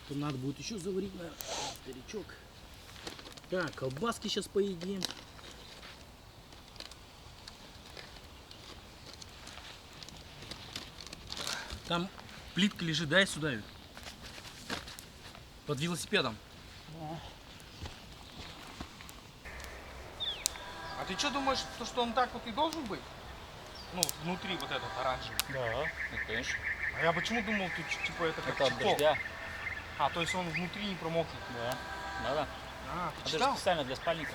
То надо будет еще заварить, наверное, старичок. Так, колбаски сейчас поедим. Там плитка лежит, дай сюда ее. Под велосипедом. Да. А ты что думаешь, что он так вот и должен быть? Ну, внутри вот этот оранжевый. Да, ну, конечно. А я почему думал, ты типа это как Это от чехол? дождя. А, то есть он внутри не промокнет. Да. Да. А, ты Это же читал? специально для спальника.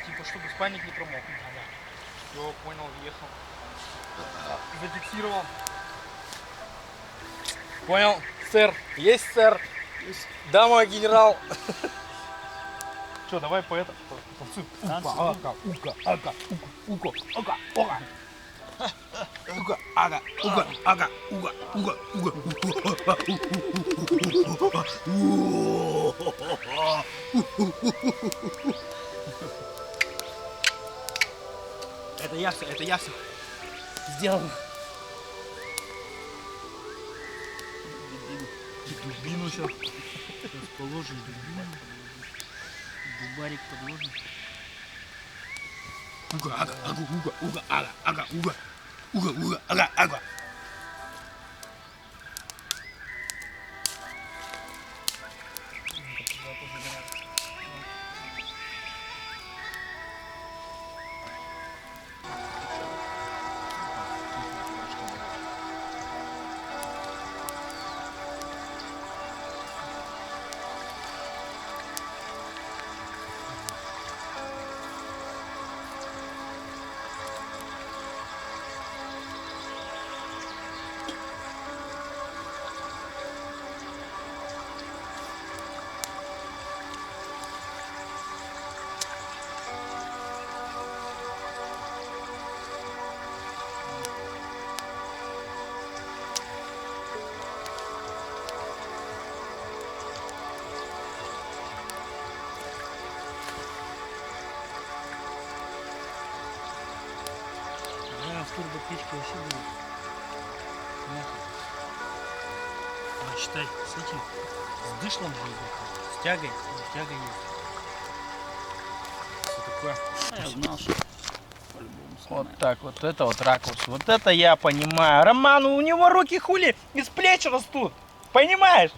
Типа, чтобы спальник не промок. Все, понял, въехал. Зафиксировал. Понял, сэр. Есть, сэр. Да, мой генерал. Че, давай по это. Ука, ука, ака, ука, ука, ука. Уга, ага, уга, ага, уга, уга, уга. Это я все сделал. Дубину сейчас положим, дубарик подложим. Уга, ага, ага, уга, уга, ага, ага, уга, уга, уга, ага, ага. В турбопечке вообще будет. А считай, с этим, с дышлом же идет, с тягой есть. Все такое. Я знал, что по-любому Вот так вот, это вот ракурс. Вот это я понимаю. Роман, у него руки хули из плеч растут. Понимаешь?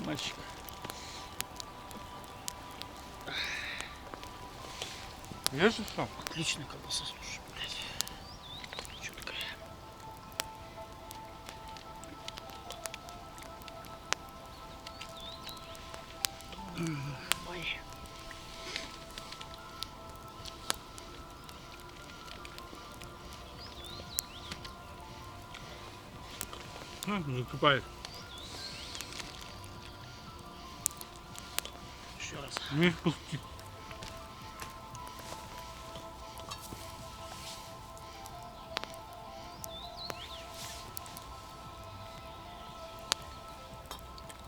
мальчик. Видишь все? Отличная колбаса, слушай, блядь. Чуткая. Ой. Закипает. Еще раз. Не спусти.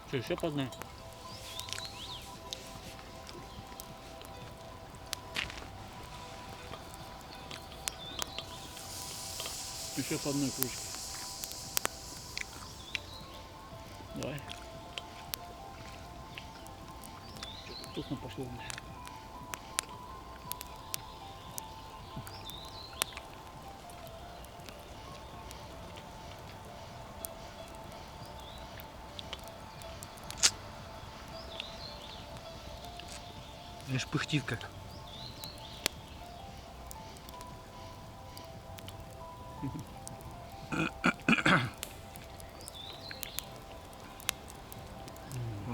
Что, еще по одной? Еще по одной кружке. Давай. Что-то вкусно пошло, блядь. Видишь, пыхтит как.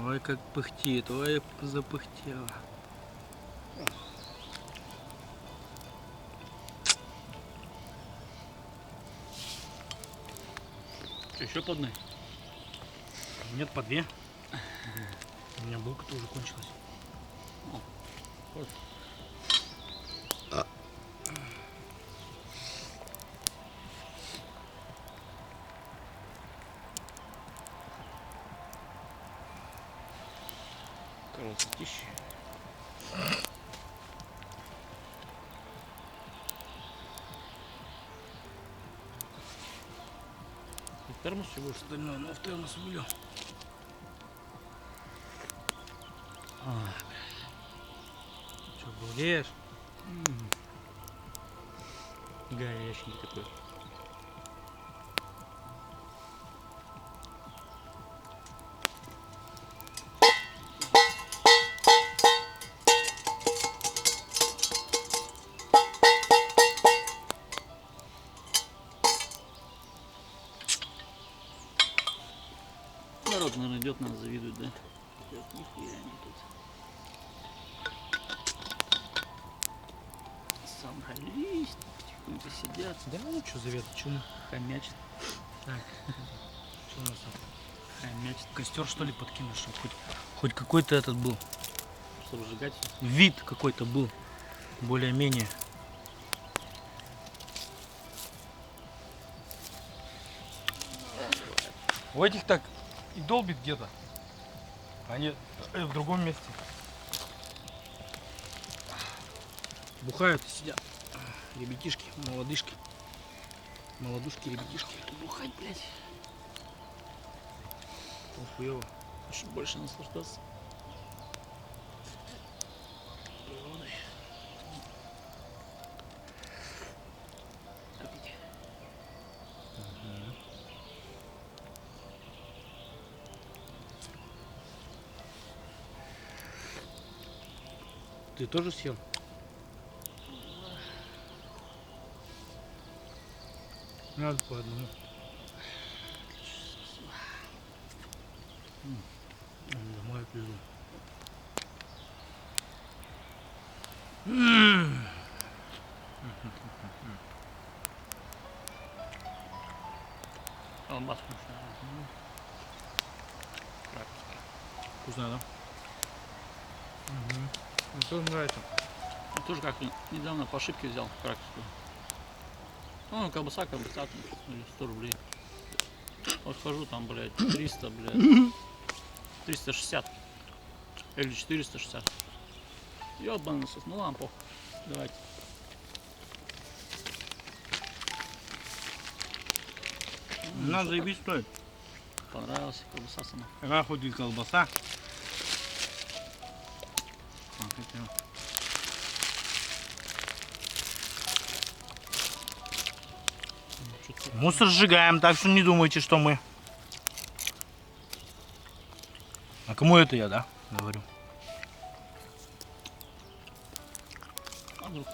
Ой, как пыхтит, ой, запыхтело. Что, еще по одной? Нет, по две. У меня булка-то уже кончилась. Вот. Красотища. Термос всего остальное, но в термос влил. Че, балдеешь? Горячий такой. Народ, наверное, идет, нас завидует, да? Нихуя не тут. Собрались, потихоньку сидят, Да ну что завет, что мы? хомячат, Так, что у нас там? хомячат. Костер что ли подкинешь, чтобы хоть какой-то этот был, Чтобы сжигать всё. вид какой-то был, более-менее. У этих так и долбит где-то, они в другом месте. Бухают и сидят. Ребятишки, молодышки. Молодушки, ребятишки. Бухать, блядь. Хуёво. Чтобы больше наслаждаться природой. Попить. Ты тоже съел? Надо по одному. Домой отвезу. Колбаску. Вкусно, да? Мне тоже нравится. Тоже как-то недавно по ошибке взял кракерскую. Ну, колбаса, там, или 100 рублей. Вот хожу там, блядь, 300, блядь, 360 или 460. Ёбаный насос, ну ладно, похуй. Давайте. Надо заебись стоит. Понравилась колбаса сама. Какая хоть и колбаса. Мусор сжигаем, так что не думайте, что мы. А кому это я, да? Говорю. А ну,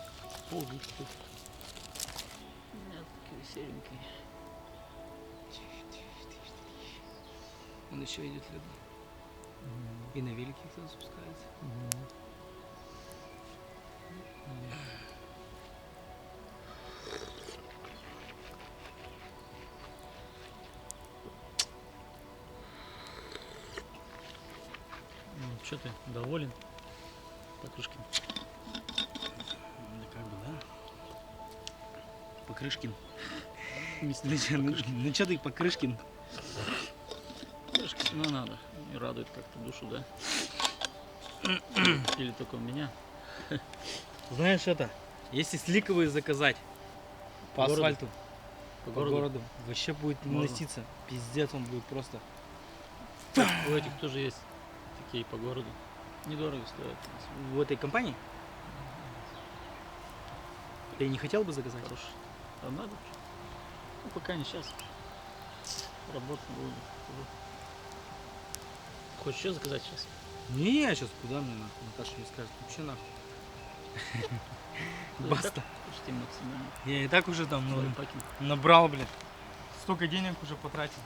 ползают что ли. Нет, такие серенькие. Он еще идет рядом. И на велике кто-то спускается. Ну, что ты, доволен? Покрышкин. Да как бы, да? Покрышкин. Покрышкин. Ну что ты, Покрышкин? Покрышкин, ну надо. И радует как-то душу, да? Или только у меня? Знаешь это, если сликовые заказать по городу? асфальту, По по городу? городу, вообще будет не Можно. носиться. Пиздец, он будет просто. У этих тоже есть такие по городу. Недорого стоят. В этой компании? Ты не хотел бы заказать? Хорош. А надо? Ну, пока не сейчас. Работать буду. Хочешь еще заказать сейчас? Не, я сейчас куда мне нахуй? Наташа мне скажет, вообще нахуй. Баста. Почти максимально. Я и так уже там Лайфхакинг. набрал, блядь. Столько денег уже потратил.